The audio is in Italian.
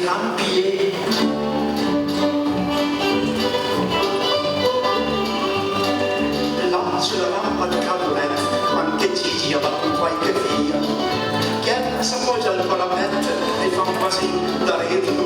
campier. Là sulla rampa di Calumet, anche Gigi va con qualche figlia, che si appoggia al parapetto e fa un pasino da rete